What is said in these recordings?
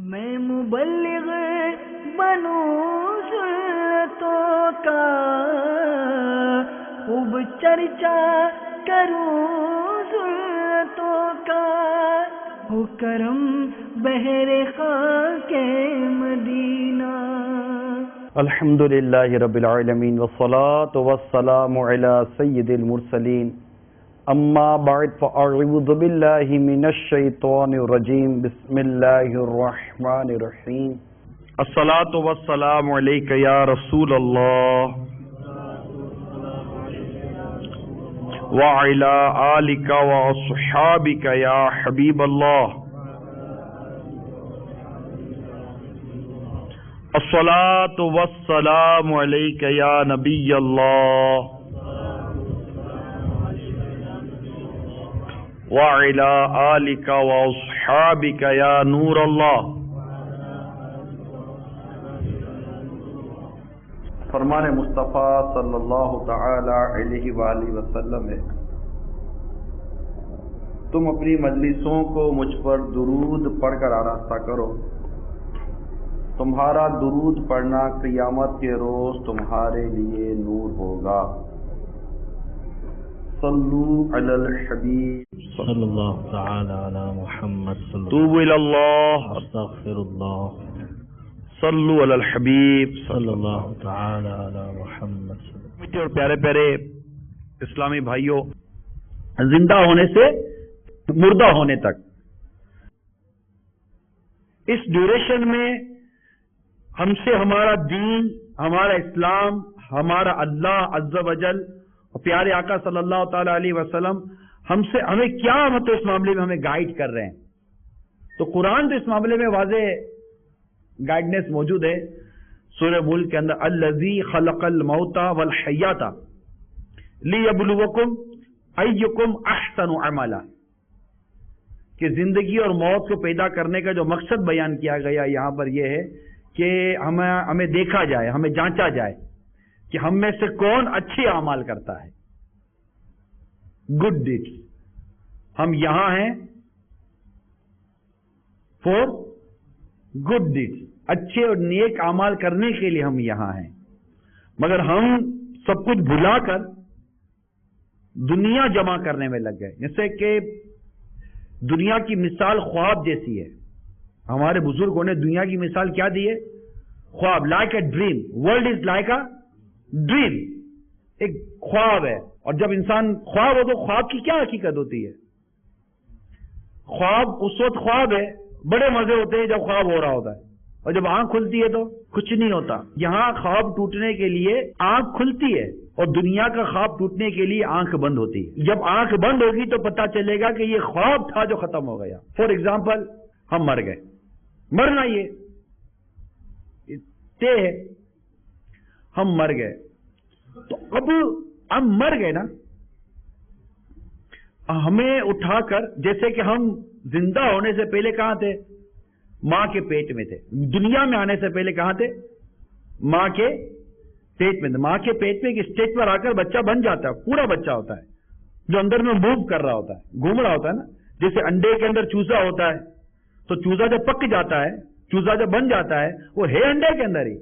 میں مبلغ بنوں سنتوں کا، خوب چرچا کروں سنتوں کا، ہو کرم بہر خاک مدینہ۔ الحمدللہ رب العالمین والصلاة والسلام علی سید المرسلین، اما بعد فاعوذ باللہ من الشیطان الرجیم، بسم اللہ الرحمن الرحیم۔ الصلاة والسلام علیک یا رسول اللہ وعلی آلک واصحابک یا حبیب اللہ۔ الصلاة والسلام علیک یا نبی اللہ وعلی آلک واصحابک یا نور اللہ۔ فرمان مصطفیٰ صلی اللہ تعالی علیہ وآلہ وسلم ہے، تم اپنی مجلسوں کو مجھ پر درود پڑھ کر آراستہ کرو، تمہارا درود پڑھنا قیامت کے روز تمہارے لیے نور ہوگا۔ صلو علی الحبیب صلی اللہ تعالی علی محمد توبوا الی اللہ استغفر اللہ صلو علی الحبیب صلی اللہ تعالی علی محمد۔ اور پیارے پیارے اسلامی بھائیوں، زندہ ہونے سے مردہ ہونے تک اس ڈیوریشن میں ہم سے ہمارا دین، ہمارا اسلام، ہمارا اللہ عز و جل اور پیارے آقا صلی اللہ تعالی علیہ وسلم ہمیں کیا مطلب اس معاملے میں ہمیں گائیڈ کر رہے ہیں۔ تو قرآن تو اس معاملے میں واضح گائیڈنس موجود ہے۔ سورہ ملک کے اندر الذی خلق الموت والحیات لیبلوکم ایکم احسن عملا، کہ زندگی اور موت کو پیدا کرنے کا جو مقصد بیان کیا گیا یہاں پر یہ ہے کہ ہمیں دیکھا جائے، ہمیں جانچا جائے کہ ہم میں سے کون اچھے اعمال کرتا ہے، گڈ ڈیڈ۔ ہم یہاں ہیں فور گڈ ڈیڈ، اچھے اور نیک اعمال کرنے کے لیے ہم یہاں ہیں، مگر ہم سب کچھ بھلا کر دنیا جمع کرنے میں لگ گئے۔ جیسے کہ دنیا کی مثال خواب جیسی ہے۔ ہمارے بزرگوں نے دنیا کی مثال کیا دی ہے؟ خواب، like a dream, world is like a dream, ایک خواب ہے۔ اور جب انسان خواب ہو تو خواب کی کیا حقیقت ہوتی ہے؟ خواب اس وقت خواب ہے، بڑے مزے ہوتے ہیں جب خواب ہو رہا ہوتا ہے، اور جب آنکھ کھلتی ہے تو کچھ نہیں ہوتا۔ یہاں خواب ٹوٹنے کے لیے آنکھ کھلتی ہے، اور دنیا کا خواب ٹوٹنے کے لیے آنکھ بند ہوتی ہے۔ جب آنکھ بند ہوگی تو پتہ چلے گا کہ یہ خواب تھا جو ختم ہو گیا۔ فار ایگزامپل، ہم مر گئے، مرنا یہ طے ہے، ہم مر گئے۔ تو اب ہم مر گئے نا، ہمیں اٹھا کر، جیسے کہ ہم زندہ ہونے سے پہلے کہاں تھے؟ ماں کے پیٹ میں تھے۔ دنیا میں آنے سے پہلے کہاں تھے؟ ماں کے پیٹ میں تھے۔ ماں کے پیٹ میں ایک اسٹیج پر آ کر بچہ بن جاتا ہے، پورا بچہ ہوتا ہے جو اندر میں موو کر رہا ہوتا ہے، گھوم رہا ہوتا ہے نا۔ جیسے انڈے کے اندر چوزا ہوتا ہے، تو چوزا جب پک جاتا ہے، چوزا جب بن جاتا ہے، وہ ہے انڈے کے اندر ہی،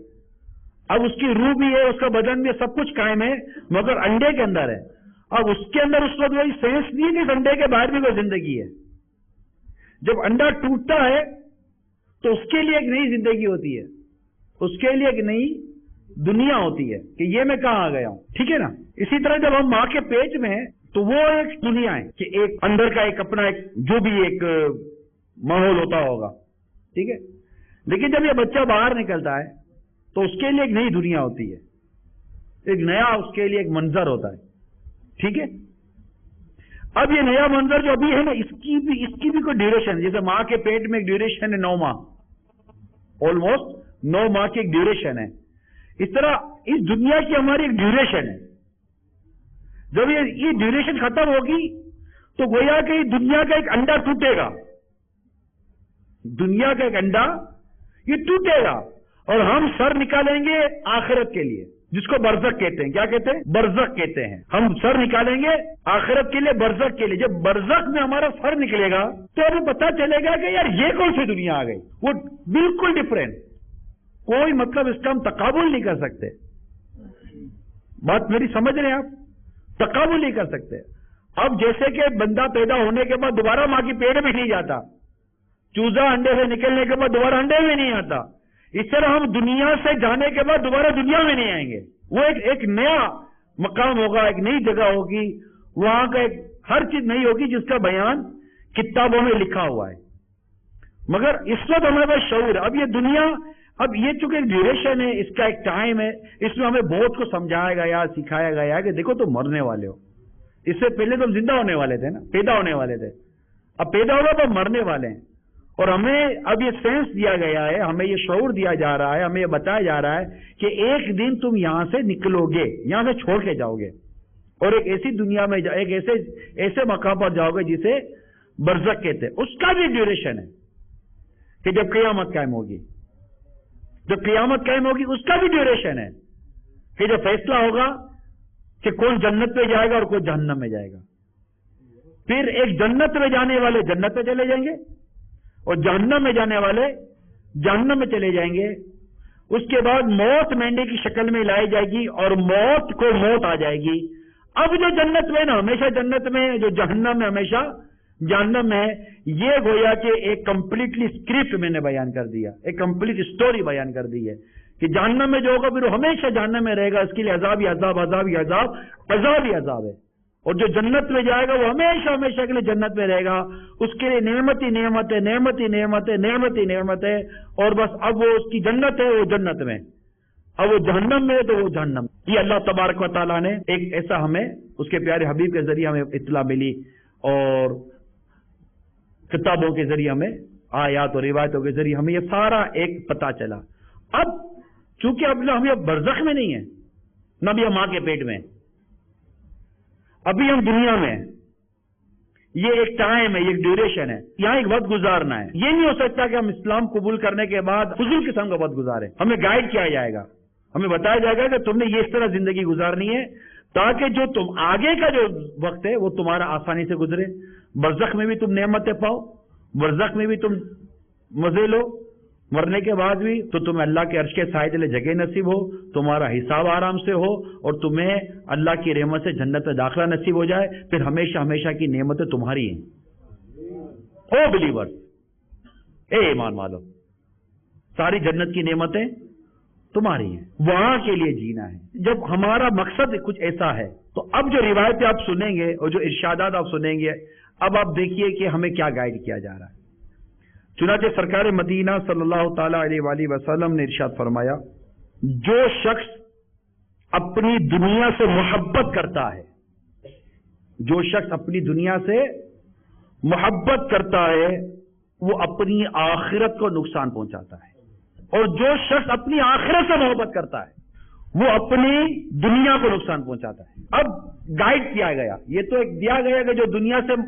اب اس کی روح بھی ہے، اس کا بدن بھی ہے، سب کچھ قائم ہے، مگر انڈے کے اندر ہے۔ اب اس کے اندر اس وقت وہی سینس نہیں ہے کہ انڈے کے باہر بھی کوئی زندگی ہے۔ جب انڈا ٹوٹتا ہے تو اس کے لیے ایک نئی زندگی ہوتی ہے، اس کے لیے ایک نئی دنیا ہوتی ہے کہ یہ میں کہاں آ گیا ہوں، ٹھیک ہے نا۔ اسی طرح جب ہم ماں کے پیٹ میں ہیں تو وہ ایک دنیا ہے کہ ایک اندر کا ایک اپنا ایک جو بھی ایک ماحول ہوتا ہوگا، ٹھیک ہے۔ لیکن جب یہ بچہ باہر نکلتا ہے تو اس کے لیے ایک نئی دنیا ہوتی ہے، ایک نیا اس کے لیے ایک منظر ہوتا ہے، ٹھیک ہے۔ اب یہ نیا منظر جو ابھی ہے نا، اس کی بھی کوئی ڈیوریشن ہے۔ جیسے ماں کے پیٹ میں ایک ڈیوریشن ہے 9 ماہ، آلموسٹ 9 ماہ کی ایک ڈیوریشن ہے، اس طرح اس دنیا کی ہماری ایک ڈیوریشن ہے۔ جب یہ ڈیوریشن ختم ہوگی تو گویا کہ دنیا کا ایک انڈا ٹوٹے گا، دنیا کا ایک انڈا یہ ٹوٹے گا، اور ہم سر نکالیں گے آخرت کے لیے۔ جس کو برزخ کہتے ہیں. کیا کہتے ہیں؟ برزخ کہتے ہیں. ہم سر نکالیں گے آخرت کے لیے، برزخ کے لیے. جب برزخ میں ہمارا سر نکلے گا تو ہمیں پتا چلے گا کہ یار یہ کون سی دنیا آ گئی. وہ بالکل ڈفرینٹ، کوئی مطلب اس کا ہم تقابل نہیں کر سکتے. بات میری سمجھ رہے ہیں آپ؟ تقابل نہیں کر سکتے. اب جیسے کہ بندہ پیدا ہونے کے بعد دوبارہ ماں کی پیٹ میں نہیں جاتا، چوزا انڈے سے نکلنے کے بعد دوبارہ انڈے میں نہیں آتا، اس طرح ہم دنیا سے جانے کے بعد دوبارہ دنیا میں نہیں آئیں گے. وہ ایک نیا مقام ہوگا، ایک نئی جگہ ہوگی، وہاں کا ایک ہر چیز نہیں ہوگی جس کا بیان کتابوں میں لکھا ہوا ہے. مگر اس وقت ہمارے پاس شعور ہے. اب یہ دنیا، اب یہ چونکہ ایک ڈیوریشن ہے، اس کا ایک ٹائم ہے، اس میں ہمیں بہت کو سمجھایا گیا، سکھایا گیا کہ دیکھو تم مرنے والے ہو. اس سے پہلے تو ہم زندہ ہونے والے تھے نا، پیدا ہونے والے تھے. اب پیدا ہوا تو مرنے والے ہیں. اور ہمیں اب یہ سینس دیا گیا ہے، ہمیں یہ شعور دیا جا رہا ہے، ہمیں یہ بتایا جا رہا ہے کہ ایک دن تم یہاں سے نکلو گے، یہاں سے چھوڑ کے جاؤ گے اور ایک ایسی دنیا میں ایک ایسے مقام پر جاؤ گے جسے برزخ کہتے ہیں. اس کا بھی ڈیوریشن ہے کہ جب قیامت قائم ہوگی، جب قیامت قائم ہوگی اس کا بھی ڈیوریشن ہے کہ جب فیصلہ ہوگا کہ کون جنت پہ جائے گا اور کون جہنم میں جائے گا. پھر ایک جنت میں جانے والے جنت میں چلے جائیں گے اور جہنم میں جانے والے جہنم میں چلے جائیں گے. اس کے بعد موت مینڈے کی شکل میں لائی جائے گی اور موت کو موت آ جائے گی. اب جو جنت میں نا ہمیشہ جنت میں، جو جہنم میں ہمیشہ جہنم میں. یہ گویا کہ ایک کمپلیٹلی اسکرپٹ میں نے بیان کر دیا، ایک کمپلیٹ اسٹوری بیان کر دی ہے کہ جہنم میں جو ہوگا پھر وہ ہمیشہ جہنم میں رہے گا. اس کے لیے عذاب ہی عذاب، عذاب ہی عذاب، عذاب ہی عذاب ہے. اور جو جنت میں جائے گا وہ ہمیشہ ہمیشہ کے لیے جنت میں رہے گا. اس کے لیے نعمت ہی نعمت ہے، نعمت ہی نعمت ہے، نعمت ہی نعمت ہے. اور بس اب وہ اس کی جنت ہے، وہ جنت میں. اب وہ جہنم میں ہے تو وہ جہنم. یہ اللہ تبارک و تعالیٰ نے ایک ایسا ہمیں اس کے پیارے حبیب کے ذریعے ہمیں اطلاع ملی اور کتابوں کے ذریعے ہمیں، آیات اور روایتوں کے ذریعے ہمیں یہ سارا ایک پتہ چلا. اب چونکہ اب ہم یہ برزخ میں نہیں ہیں، نہ بھی ہم ماں کے پیٹ میں، ابھی ہم دنیا میں ہیں. یہ ایک ٹائم ہے، یہ ایک ڈیوریشن ہے، یہاں ایک وقت گزارنا ہے. یہ نہیں ہو سکتا کہ ہم اسلام قبول کرنے کے بعد فضول قسم کا وقت گزارے. ہمیں گائیڈ کیا جائے گا، ہمیں بتایا جائے گا کہ تم نے یہ اس طرح زندگی گزارنی ہے تاکہ جو تم آگے کا جو وقت ہے وہ تمہارا آسانی سے گزرے. برزخ میں بھی تم نعمتیں پاؤ، برزخ میں بھی تم مزے لو، مرنے کے بعد بھی تو تمہیں اللہ کے عرش کے سائے تلے جگہ نصیب ہو، تمہارا حساب آرام سے ہو اور تمہیں اللہ کی رحمت سے جنت میں داخلہ نصیب ہو جائے. پھر ہمیشہ ہمیشہ کی نعمتیں تمہاری ہیں. او بلیور، اے ایمان والو، ساری جنت کی نعمتیں تمہاری ہیں. وہاں کے لیے جینا ہے. جب ہمارا مقصد کچھ ایسا ہے تو اب جو روایتیں آپ سنیں گے اور جو ارشادات آپ سنیں گے، اب آپ دیکھیے کہ ہمیں کیا گائیڈ کیا جا رہا ہے. چنانچہ سرکار مدینہ صلی اللہ تعالی علیہ وآلہ وسلم نے ارشاد فرمایا، جو شخص اپنی دنیا سے محبت کرتا ہے، جو شخص اپنی دنیا سے محبت کرتا ہے وہ اپنی آخرت کو نقصان پہنچاتا ہے. اور جو شخص اپنی آخرت سے محبت کرتا ہے وہ اپنی دنیا کو نقصان پہنچاتا ہے. اب گائیڈ کیا گیا، یہ تو ایک دیا گیا کہ جو دنیا سے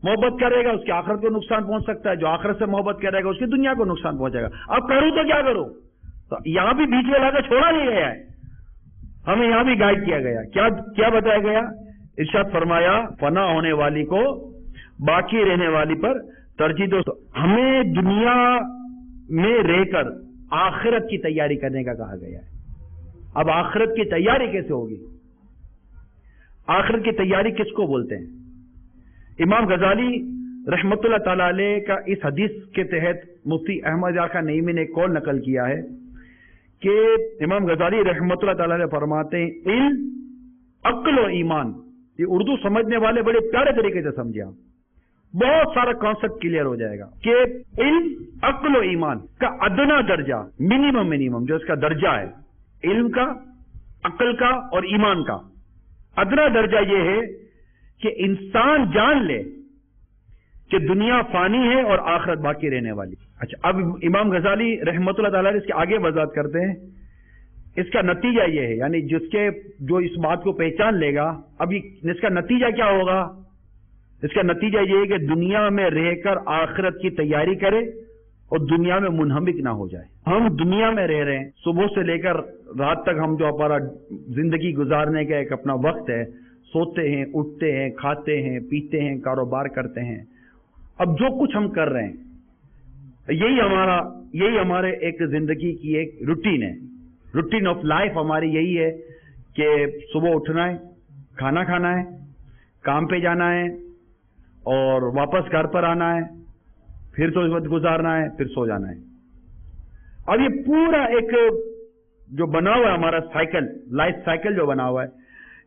محبت کرے گا اس کی آخرت کو نقصان پہنچ سکتا ہے، جو آخرت سے محبت کرے گا اس کی دنیا کو نقصان پہنچے گا. اب کروں تو کیا کروں؟ تو یہاں بھی بیچ میں لا کے چھوڑا نہیں گیا ہے، ہمیں یہاں بھی گائیڈ کیا گیا. کیا بتایا گیا؟ ارشاد فرمایا، فنا ہونے والی کو باقی رہنے والی پر ترجیح دو. ہمیں دنیا میں رہ کر آخرت کی تیاری کرنے کا کہا گیا ہے. اب آخرت کی تیاری کیسے ہوگی؟ آخرت کی تیاری کس کو بولتے ہیں؟ امام غزالی رحمت اللہ تعالی علیہ کا اس حدیث کے تحت مفتی احمد یار خان نعیمی نے ایک قول نقل کیا ہے کہ امام غزالی رحمت اللہ تعالی علیہ فرماتے ہیں، علم، عقل و ایمان. یہ اردو سمجھنے والے بڑے پیارے طریقے سے سمجھے، بہت سارا کانسیپٹ کلیئر ہو جائے گا کہ علم، عقل و ایمان کا ادنا درجہ، منیمم جو اس کا درجہ ہے، علم کا، عقل کا اور ایمان کا ادنا درجہ یہ ہے کہ انسان جان لے کہ دنیا فانی ہے اور آخرت باقی رہنے والی. اچھا، اب امام غزالی رحمت اللہ تعالی اس کے آگے وضاحت کرتے ہیں. اس کا نتیجہ یہ ہے، یعنی جو اس بات کو پہچان لے گا، اب اس کا نتیجہ کیا ہوگا؟ اس کا نتیجہ یہ ہے کہ دنیا میں رہ کر آخرت کی تیاری کرے اور دنیا میں منہمک نہ ہو جائے. ہم دنیا میں رہ رہے ہیں, صبح سے لے کر رات تک ہم جو ہمارا زندگی گزارنے کا ایک اپنا وقت ہے, سوتے ہیں, اٹھتے ہیں, کھاتے ہیں, پیتے ہیں, کاروبار کرتے ہیں. اب جو کچھ ہم کر رہے ہیں یہی ہمارے ایک زندگی کی ایک روٹین ہے. روٹین آف لائف ہماری یہی ہے کہ صبح اٹھنا ہے, کھانا کھانا ہے, کام پہ جانا ہے, اور واپس گھر پر آنا ہے, پھر تو وقت گزارنا ہے, پھر سو جانا ہے. اب یہ پورا ایک جو بنا ہوا ہے ہمارا سائیکل, لائف سائیکل جو بنا ہوا ہے,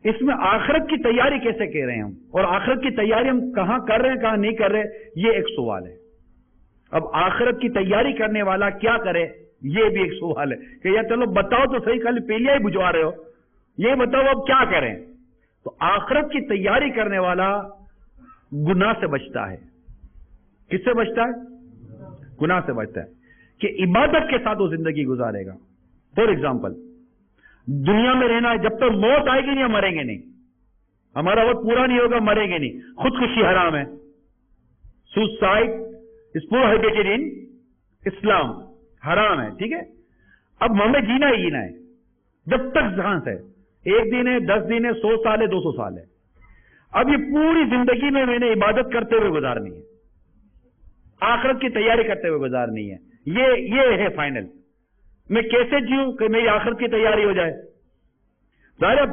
اس میں آخرت کی تیاری کیسے کر رہے ہیں ہم, اور آخرت کی تیاری ہم کہاں کر رہے ہیں کہاں نہیں کر رہے, یہ ایک سوال ہے. اب آخرت کی تیاری کرنے والا کیا کرے, یہ بھی ایک سوال ہے کہ یار چلو بتاؤ تو صحیح, خالی پیلیاں ہی بجھوا رہے ہو, یہ بتاؤ اب کیا کریں. تو آخرت کی تیاری کرنے والا گناہ سے بچتا ہے. کس سے بچتا ہے؟ گناہ سے بچتا ہے, کہ عبادت کے ساتھ وہ زندگی گزارے گا. فار ایگزامپل, دنیا میں رہنا ہے, جب تک موت آئے گی نہیں ہم مریں گے نہیں, ہمارا وقت پورا نہیں ہوگا, مریں گے نہیں. خودکشی حرام ہے, سوسائڈ از پروہیبٹڈ ان اسلام, حرام ہے. ٹھیک ہے, اب ہمیں جینا ہی جینا ہے جب تک سانس ہے. 1 دن ہے, 10 دن ہے, 100 سال ہے, 200 سال ہے. اب یہ پوری زندگی میں نے عبادت کرتے ہوئے گزارنی ہے, آخرت کی تیاری کرتے ہوئے گزارنی ہے. یہ ہے فائنل. میں کیسے جیوں کہ میری آخرت کی تیاری ہو جائے؟ ظاہر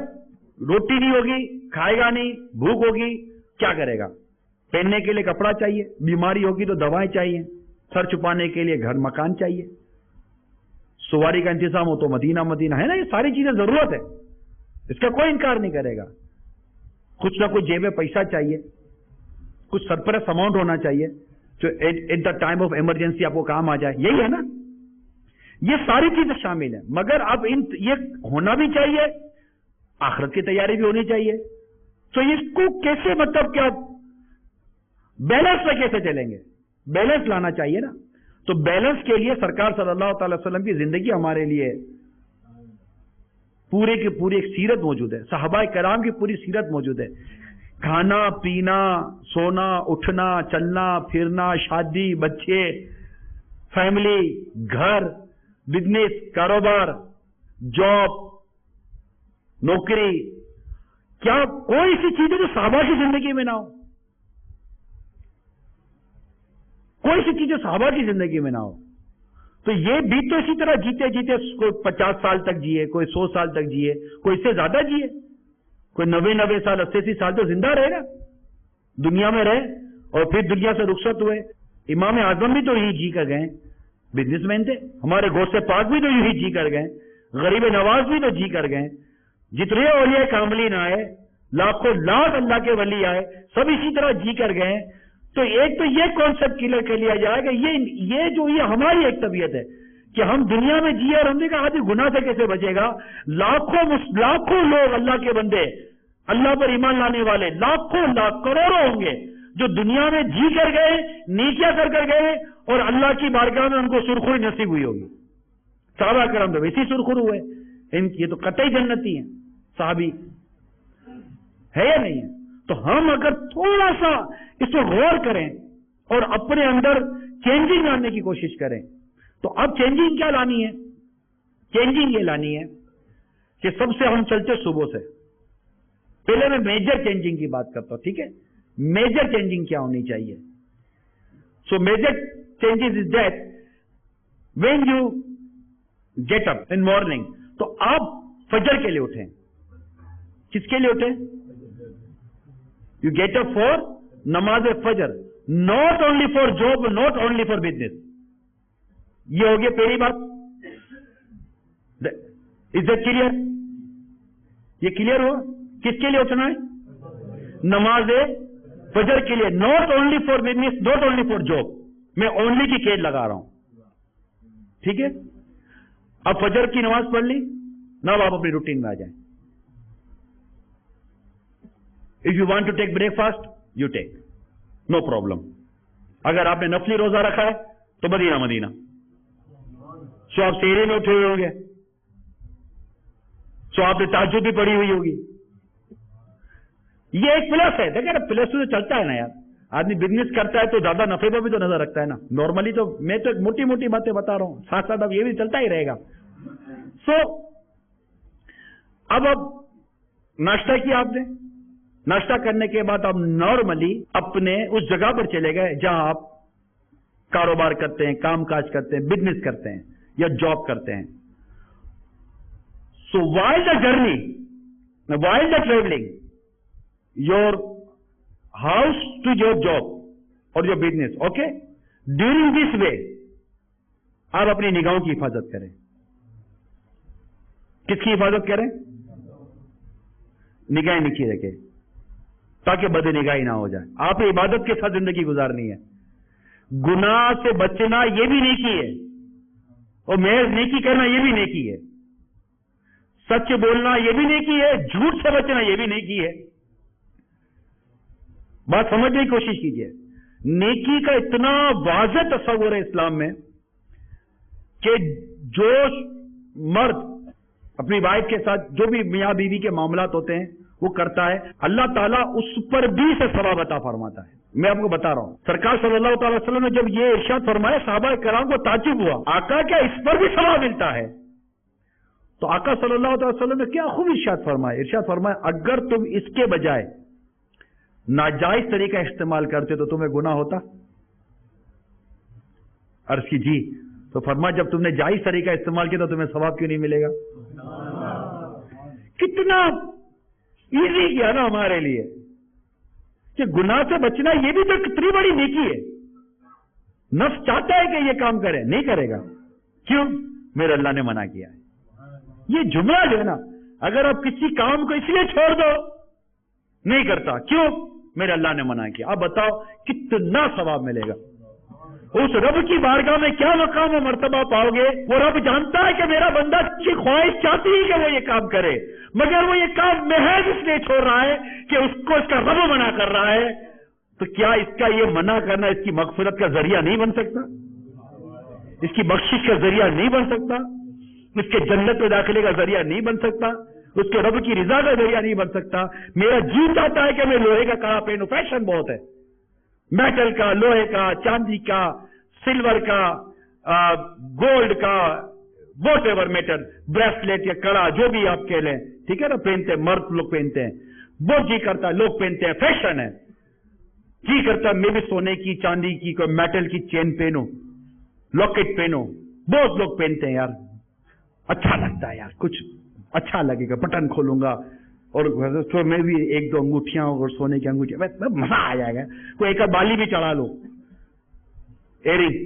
روٹی نہیں ہوگی, کھائے گا نہیں, بھوک ہوگی, کیا کرے گا؟ پہننے کے لیے کپڑا چاہیے, بیماری ہوگی تو دوائیں چاہیے, سر چھپانے کے لیے گھر مکان چاہیے, سواری کا انتظام ہو تو مدینہ ہے نا. یہ ساری چیزیں ضرورت ہے, اس کا کوئی انکار نہیں کرے گا. کچھ نہ کچھ جیب میں پیسہ چاہیے, کچھ سرپلس اماؤنٹ ہونا چاہیے جو at the time of emergency آپ کو کام آ جائے. یہی ہے نا, یہ ساری چیزیں شامل ہیں. مگر اب یہ ہونا بھی چاہیے, آخرت کی تیاری بھی ہونی چاہیے. تو اس کو کیسے, مطلب کیا بیلنس میں کیسے چلیں گے؟ بیلنس لانا چاہیے نا. تو بیلنس کے لیے سرکار صلی اللہ تعالی وسلم کی زندگی ہمارے لیے پورے کی پوری ایک سیرت موجود ہے, صحابہ کرام کی پوری سیرت موجود ہے. کھانا پینا, سونا, اٹھنا, چلنا پھرنا, شادی, بچے, فیملی, گھر, بزنس, کاروبار, جاب, نوکری, کیا کوئی سی چیز ہے جو صحابہ کی زندگی میں نہ ہو؟ کوئی سی چیز جو صحابہ کی زندگی میں نہ ہو. تو یہ بھی تو اسی طرح جیتے جیتے کوئی 50 سال تک جیے, کوئی 100 سال تک جیے, کوئی اس سے زیادہ جیے, کوئی 90 سال 80 سال تو زندہ رہے گا, دنیا میں رہے اور پھر دنیا سے رخصت ہوئے. امام اعظم بھی تو یہی جی کر گئے, بزنس مین تھے. ہمارے غوث پاک بھی تو یہی جی کر گئے, غریب نواز بھی تو جی کر گئے. جتنے اولیاء کاملین آئے, لاکھوں لاکھ اللہ کے ولی آئے, سب اسی طرح جی کر گئے. تو ایک تو یہ کانسیپٹ کلیئر کر لیا جائے کہ یہ ہماری ایک طبیعت ہے کہ ہم دنیا میں جیے, اور ہم نے کہا آدمی گناہ سے کیسے بچے گا. لاکھوں لوگ اللہ کے بندے, اللہ پر ایمان لانے والے لاکھوں لاکھ کروڑوں ہوں گے جو دنیا میں جی کر گئے, نیکیاں کر گئے, اور اللہ کی بارگاہ میں ان کو سرخروئی نصیب ہوئی ہوگی. صحابہ کرام تو ویسے سرخرو ہوئے, یہ تو قطعی جنتی ہیں صحابی, ہے یا نہیں ہے؟ تو ہم اگر تھوڑا سا اس کو غور کریں اور اپنے اندر چینجنگ لانے کی کوشش کریں, تو اب چینجنگ کیا لانی ہے؟ چینجنگ یہ لانی ہے کہ سب سے ہم چلتے صبح سے پہلے میں میجر چینجنگ کی بات کرتا ہوں. ٹھیک ہے, میجر چینجنگ کیا ہونی چاہیے؟ So major changes is that when you get up in morning, تو آپ فجر کے لیے اٹھیں. کس کے لیے اٹھیں؟ یو گیٹ اپ فار نماز فجر, not only for job, not only for business. یہ ہو گیا پہلی بات. Is that clear? یہ کلیئر ہو کس کے لیے اٹھنا ہے؟ نماز فجر کے لیے, not only for business, not only for job. میں اونلی کی قید لگا رہا ہوں. ٹھیک ہے, اب فجر کی نماز پڑھ لی, نہ آپ اپنی روٹین میں آ جائیں. If you want to take breakfast, you take. No problem. اگر آپ نے نفلی روزہ رکھا ہے تو مدینہ. سو آپ سحری میں اٹھے ہوئے ہوں گے, سو آپ نے تہجد بھی پڑھی ہوئی ہوگی. یہ ایک پلس ہے. دیکھیں نا, پلس تو چلتا ہے نا یار. آدمی بزنس کرتا ہے تو زیادہ نفے پر بھی تو نظر رکھتا ہے نا. نارملی تو میں تو موٹی موٹی باتیں بتا رہا ہوں, ساتھ ساتھ اب یہ بھی چلتا ہی رہے گا. سو اب ناشتہ کیا آپ نے, ناشتہ کرنے کے بعد آپ نارملی اپنے اس جگہ پر چلے گئے جہاں آپ کاروبار کرتے ہیں, کام کاج کرتے ہیں, بزنس کرتے ہیں یا جاب کرتے ہیں. So while the journey, while the travelling, your house to your job or your business, okay, during this way آپ اپنی نگاہوں کی حفاظت کریں. کس کی حفاظت کریں؟ نگاہیں نیچی رکھیں تاکہ بد نگاہی نہ ہو جائے. آپ عبادت کے ساتھ زندگی گزارنی ہے. گناہ سے بچنا یہ بھی نیکی ہے, اور محض نیکی کرنا یہ بھی نیکی ہے. سچ بولنا یہ بھی نیکی ہے, جھوٹ سے بچنا یہ بھی نیکی ہے. بات سمجھنے کی کوشش کیجئے. نیکی کا اتنا واضح تصور ہے اسلام میں کہ جو مرد اپنی وائف کے ساتھ جو بھی میاں بیوی کے معاملات ہوتے ہیں وہ کرتا ہے, اللہ تعالیٰ اس پر بھی سے ثواب عطا فرماتا ہے. میں آپ کو بتا رہا ہوں, سرکار صلی اللہ تعالی وسلم نے جب یہ ارشاد فرمایا صحابہ کرام کو تعجب ہوا, آقا کیا اس پر بھی ثواب ملتا ہے؟ تو آقا صلی اللہ تعالی وسلم نے کیا خوب ارشاد فرمایا, اگر تم اس کے بجائے ناجائز طریقہ استعمال کرتے تو تمہیں گناہ ہوتا؟ عرض کی جی. تو فرمایا جب تم نے جائز طریقہ استعمال کیا تو تمہیں ثواب کیوں نہیں ملے گا؟ کتنا ایزی کیا نا ہمارے لیے کہ گناہ سے بچنا یہ بھی تو کتنی بڑی نیکی ہے. نفس چاہتا ہے کہ یہ کام کرے, نہیں کرے گا. کیوں؟ میرے اللہ نے منع کیا ہے. یہ جملہ جو ہے نا, اگر آپ کسی کام کو اس لیے چھوڑ دو نہیں کرتا, کیوں؟ میرے اللہ نے منع کیا. اب بتاؤ کتنا ثواب ملے گا. اس رب کی بارگاہ میں کیا مقام و مرتبہ پاؤ گے. وہ رب جانتا ہے کہ میرا بندہ کی خواہش چاہتی ہے کہ وہ یہ کام کرے, مگر وہ یہ کام محض اس لیے چھوڑ رہا ہے کہ اس کو اس کا رب منع کر رہا ہے. تو کیا اس کا یہ منع کرنا اس کی مغفرت کا ذریعہ نہیں بن سکتا؟ اس کی بخشش کا ذریعہ نہیں بن سکتا؟ اس کے جنت میں داخلے کا ذریعہ نہیں بن سکتا؟ اس کے رب کی رضا کا ذریعہ نہیں بن سکتا؟ میرا جی چاہتا ہے کہ میں لوہے کا کڑا پہنوں, فیشن بہت ہے, میٹل کا, لوہے کا, چاندی کا, سلور کا, گولڈ کا, واٹ ایور میٹل, بریسلیٹ یا کڑا جو بھی آپ کہہ لیں, ٹھیک ہے نا, پہنتے ہیں, مرد لوگ پہنتے ہیں, بہت جی کرتا ہے, لوگ پہنتے ہیں, فیشن ہے. جی کرتا ہے میں بھی سونے کی, چاندی کی, کوئی میٹل کی چین پہنوں, لاکٹ پہنوں. بہت لوگ پہنتے ہیں یار, اچھا لگتا ہے یار, کچھ اچھا لگے گا, بٹن کھولوں گا اور میں بھی ایک دو انگوٹھیاں اور سونے کی انگوٹھیاں, مزہ آ جائے گا. کوئی ایک بالی بھی چڑھا لو, ایئرنگ,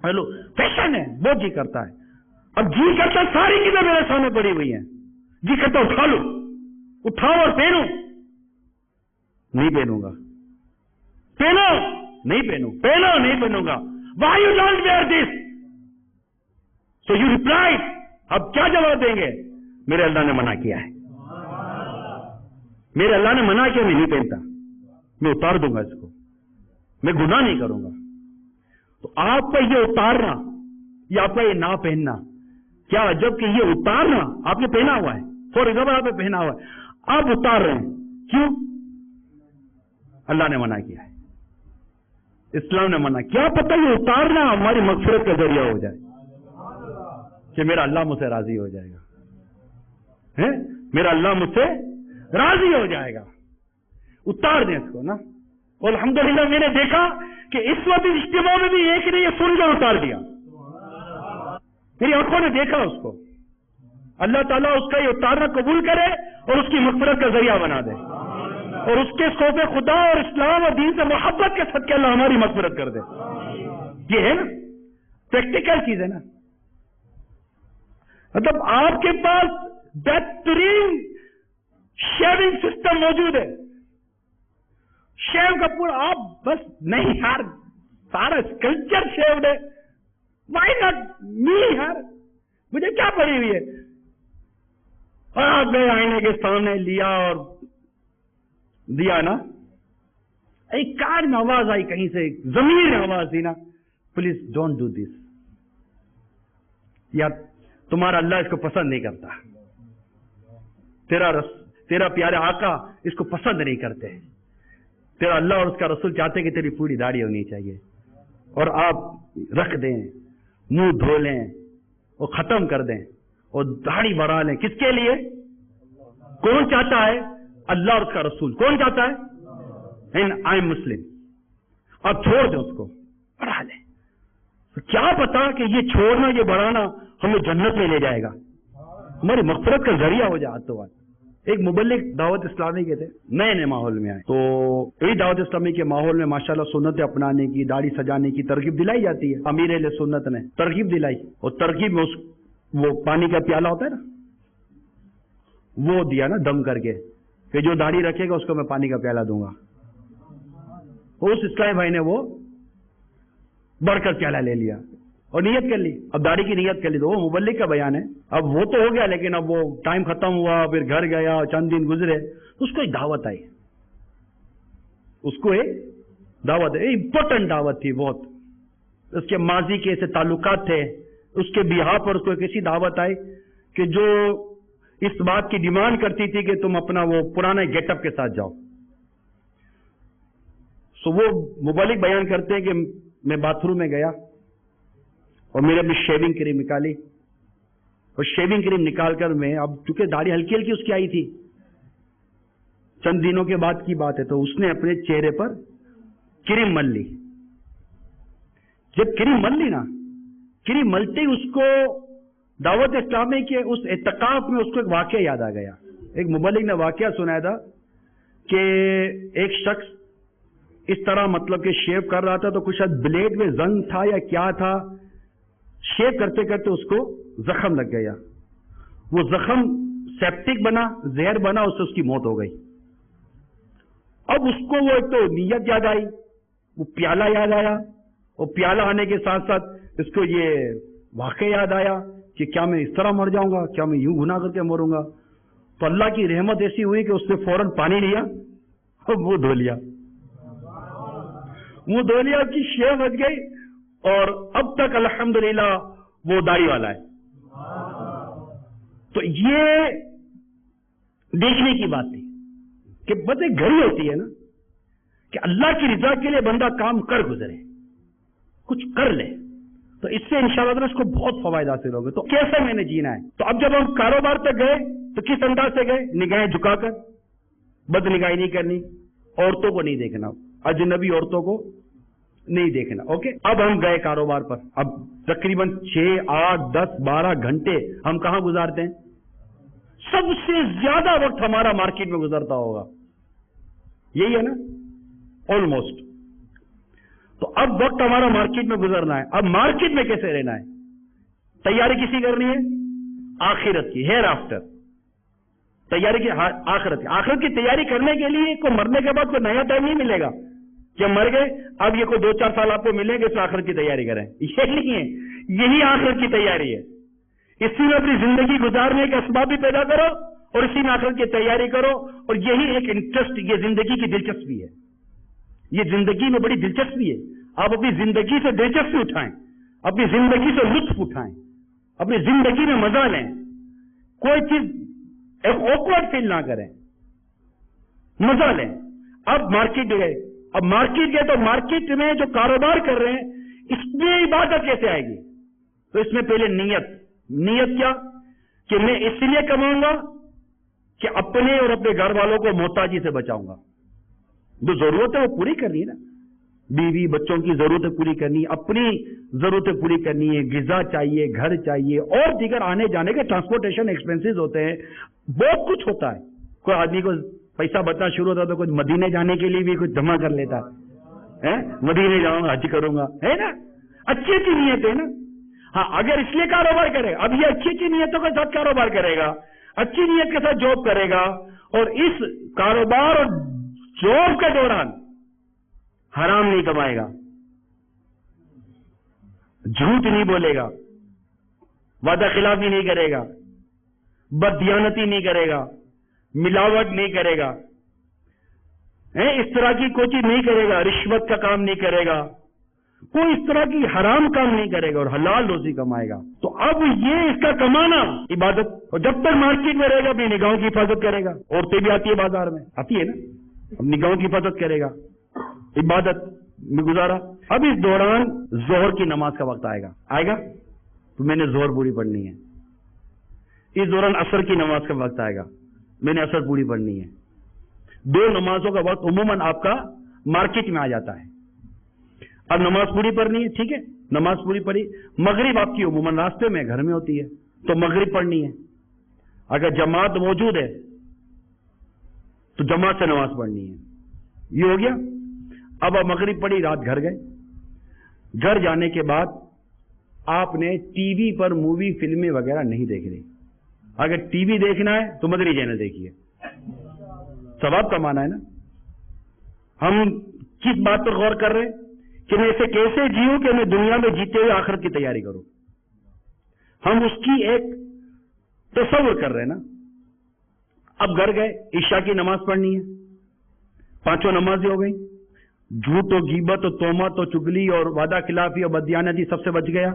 ہیلو, فیشن ہے, بہت جی کرتا ہے. اب جی کرتا ساری چیزیں میرے سامنے پڑی ہوئی ہیں, جی کرتا اٹھا لو, اٹھاؤ اور پہنو. نہیں پہنوں گا. پہنو, نہیں پہنوں, پہنو, نہیں پہنوں گا. Why you don't wear this? So you reply. اب کیا جواب دیں گے؟ میرے اللہ نے منع کیا ہے, میرے اللہ نے منع کیا, میں نہیں پہنتا, میں اتار دوں گا اس کو, میں گناہ نہیں کروں گا. تو آپ کا یہ اتارنا یا آپ کا یہ نہ پہننا, کیا عجب کہ یہ اتارنا آپ نے پہنا ہوا ہے, فور ایگزامپل آپ نے پہنا ہوا ہے, آپ اتار رہے ہیں, کیوں؟ اللہ نے منع کیا ہے, اسلام نے منع کیا. پتہ یہ اتارنا ہماری مغفرت کا ذریعہ ہو جائے کہ میرا اللہ مجھ سے راضی ہو جائے گا, میرا اللہ مجھ سے راضی ہو جائے گا. اتار دیں اس کو نا. اور الحمدللہ میں نے دیکھا کہ اس وقت اجتماع میں بھی ایک نے یہ سن کر اتار دیا, میری آنکھوں نے دیکھا اس کو. اللہ تعالیٰ اس کا یہ اتارنا قبول کرے اور اس کی مغفرت کا ذریعہ بنا دے, اور اس کے خوف خدا اور اسلام اور دین سے محبت کے صدقے اللہ ہماری مغفرت کر دے. یہ ہے نا پریکٹیکل چیز ہے نا. مطلب آپ کے پاس بہترین شیونگ سسٹم موجود ہے, شیو کا پورا, آپ بس نہیں یار سارا اسکلچر شیوڈ ہے, وائی ناٹ می یار, مجھے کیا پڑی ہوئی ہے. اور آپ گئے آئینے کے سامنے لیا اور دیا نا, ایک کار میں آواز آئی کہیں سے, ضمیر میں آواز دی نا, پلیز ڈونٹ ڈو دس, یا تمہارا اللہ اس کو پسند نہیں کرتا, تیرا پیارے آقا اس کو پسند نہیں کرتے, تیرا اللہ اور اس کا رسول چاہتے کہ تیری پوری داڑھی ہونی چاہیے اور آپ رکھ دیں، منہ دھو لیں اور ختم کر دیں اور داڑھی بڑھا لیں. کس کے لیے؟ کون چاہتا ہے؟ اللہ اور اس کا رسول. کون چاہتا ہے؟ آئی ایم مسلم. اب چھوڑ دیں اس کو، بڑھا لیں. کیا پتا کہ یہ چھوڑنا، یہ بڑھانا ہمیں جنت میں لے جائے گا، ہماری مغفرت کا ذریعہ ہو جائے. تو ایک مبلغ دعوت اسلامی کے تھے، نئے نئے ماحول میں آئے، تو یہی دعوت اسلامی کے ماحول میں ماشاءاللہ سنتیں اپنانے کی، داڑھی سجانے کی ترغیب دلائی جاتی ہے. امیر اہل سنت نے ترغیب دلائی، اور ترغیب میں وہ پانی کا پیالہ ہوتا ہے نا، وہ دیا نا دم کر کے کہ جو داڑھی رکھے گا اس کو میں پانی کا پیالہ دوں گا. اس اسلامی بھائی نے وہ بڑھ کر پیالہ لے لیا اور نیت کر لی. اب داڑھی کی نیت کر لی، تو وہ مبلغ کا بیان ہے. اب وہ تو ہو گیا، لیکن اب وہ ٹائم ختم ہوا، پھر گھر گیا، چند دن گزرے، اس کو ایک دعوت آئی. اس کو ایک دعوت ہے، امپورٹنٹ دعوت تھی بہت. اس کے ماضی کے ایسے تعلقات تھے، اس کے بیہا پر اس کو ایک ایسی دعوت آئی کہ جو اس بات کی ڈیمانڈ کرتی تھی کہ تم اپنا وہ پرانا گیٹ اپ کے ساتھ جاؤ. سو وہ مبلغ بیان کرتے ہیں کہ میں باتھ روم میں گیا اور میں نے اپنی شیونگ کریم نکالی، اور شیونگ کریم نکال کر میں، اب چونکہ داڑھی ہلکی ہلکی اس کی آئی تھی، چند دنوں کے بعد کی بات ہے، تو اس نے اپنے چہرے پر کریم مل لی. جب کریم مل لی نا، کریم ملتے ہی اس کو دعوت اسلامی کے اس اعتکاف میں اس کو ایک واقعہ یاد آ گیا. ایک مبلغ نے واقعہ سنایا تھا کہ ایک شخص اس طرح مطلب کہ شیو کر رہا تھا، تو کچھ بلیڈ میں زنگ تھا یا کیا تھا، شیو کرتے کرتے اس کو زخم لگ گیا. وہ زخم سیپٹک بنا، زہر بنا، اس سے اس کی موت ہو گئی. اب اس کو وہ ایک تو نیت یاد آئی، وہ پیالہ یاد آیا، اور پیالہ آنے کے ساتھ ساتھ اس کو یہ واقعہ یاد آیا کہ کیا میں اس طرح مر جاؤں گا، کیا میں یوں گناہ کر کے مروں گا. تو اللہ کی رحمت ایسی ہوئی کہ اس نے فوراً پانی لیا اور منہ دھو لیا. منہ دھو لیا کی شیو بچ گئی، اور اب تک الحمدللہ وہ داڑھی والا ہے. تو یہ دیکھنے کی بات تھی کہ بس ایک گھڑی ہوتی ہے نا کہ اللہ کی رضا کے لیے بندہ کام کر گزرے، کچھ کر لے، تو اس سے انشاءاللہ اس کو بہت فوائد حاصل ہوگے. تو کیسے میں نے جینا ہے؟ تو اب جب ہم کاروبار تک گئے تو کس انداز سے گئے؟ نگاہیں جھکا کر، بد نگاہی نہیں کرنی، عورتوں کو نہیں دیکھنا، اجنبی عورتوں کو نہیں دیکھنا. اوکے، اب ہم گئے کاروبار پر. اب تقریباً 6, 8, 10, 12 گھنٹے ہم کہاں گزارتے ہیں؟ سب سے زیادہ وقت ہمارا مارکیٹ میں گزرتا ہوگا، یہی ہے نا، آلموسٹ. تو اب وقت ہمارا مارکیٹ میں گزرنا ہے. اب مارکیٹ میں کیسے رہنا ہے؟ تیاری کسی کرنی ہے؟ آخرت کی، ہیئر آفٹر تیاری کی، آخرت کی تیاری کرنے کے لیے کوئی مرنے کے بعد کوئی نیا ٹائم نہیں ملے گا کہ مر گئے اب یہ کوئی 2-4 سال آپ کو ملیں گے اس آخرت کی تیاری کریں. یہ نہیں ہے، یہی آخرت کی تیاری ہے. اسی میں اپنی زندگی گزارنے کے اسباب بھی پیدا کرو اور اسی میں آخرت کی تیاری کرو. اور یہی ایک انٹرسٹ، یہ زندگی کی دلچسپی ہے، یہ زندگی میں بڑی دلچسپی ہے. آپ اپنی زندگی سے دلچسپی اٹھائیں، اپنی زندگی سے لطف اٹھائیں، اپنی زندگی میں مزہ لیں. کوئی چیز ایک اوکورڈ فیل نہ کریں، مزہ لیں. اب مارکیٹ گئے، اب مارکیٹ گئے تو مارکیٹ میں جو کاروبار کر رہے ہیں اس میں عبادت کیسے آئے گی؟ تو اس میں پہلے نیت کیا کہ میں اس لیے کماؤں گا کہ اپنے اور اپنے گھر والوں کو محتاجی سے بچاؤں گا. جو ضرورت ہے وہ پوری کرنی ہے نا، بیوی بچوں کی ضرورتیں پوری کرنی، اپنی ضرورتیں پوری کرنی ہے، غذا چاہیے، گھر چاہیے، اور دیگر آنے جانے کے ٹرانسپورٹیشن ایکسپینسز ہوتے ہیں، بہت کچھ ہوتا ہے. کوئی آدمی کو پیسہ بچنا شروع ہوتا ہے تو کوئی مدینے جانے کے لیے بھی کچھ جمع کر لیتا ہے، مدینے جاؤں گا، حج کروں گا، ہے نا، اچھی اچھی نیت ہے نا. ہاں، اگر اس لیے کاروبار کرے، اب یہ اچھی اچھی نیتوں کے ساتھ کاروبار کرے گا، اچھی نیت کے ساتھ جاب کرے گا، اور اس کاروبار اور جاب کے دوران حرام نہیں کمائے گا، جھوٹ نہیں بولے گا، وعدہ خلافی نہیں کرے گا، بددیانتی نہیں کرے گا، ملاوٹ نہیں کرے گا، اس طرح کی کوئی چیز نہیں کرے گا، رشوت کا کام نہیں کرے گا، کوئی اس طرح کی حرام کام نہیں کرے گا، اور حلال روزی کمائے گا. تو اب یہ اس کا کمانا عبادت، اور جب تک مارکیٹ میں رہے گا اپنی نگاہوں کی حفاظت کرے گا. عورتیں بھی آتی ہے بازار میں، آتی ہے نا، اپنی نگاہوں کی حفاظت کرے گا، عبادت میں گزارا. اب اس دوران ظہر کی نماز کا وقت آئے گا تو میں نے ظہر پوری پڑھنی ہے. اس دوران عصر کی نماز کا وقت آئے گا، میں نے عصر پوری پڑھنی ہے. 2 نمازوں کا وقت عموماً آپ کا مارکیٹ میں آ جاتا ہے. اب نماز پوری پڑھنی ہے، ٹھیک ہے، نماز پوری پڑھی. مغرب آپ کی عموماً راستے میں گھر میں ہوتی ہے تو مغرب پڑھنی ہے. اگر جماعت موجود ہے تو جماعت سے نماز پڑھنی ہے. یہ ہو گیا. اب آپ مغرب پڑھی، رات گھر گئے. گھر جانے کے بعد آپ نے ٹی وی پر مووی فلمیں وغیرہ نہیں دیکھ رہی. اگر ٹی وی دیکھنا ہے تو مدری چینل دیکھیے، ثواب کمانا ہے نا. ہم کس بات پر غور کر رہے ہیں کہ میں اسے کیسے جیوں کہ میں دنیا میں جیتے ہوئے آخرت کی تیاری کروں. ہم اس کی ایک تصور کر رہے ہیں نا. اب گھر گئے، عشاء کی نماز پڑھنی ہے. 5 نمازیں ہو گئی. جھوٹ و غیبت و تہمت و چگلی اور وعدہ خلافی اور بددیانتی سب سے بچ گیا.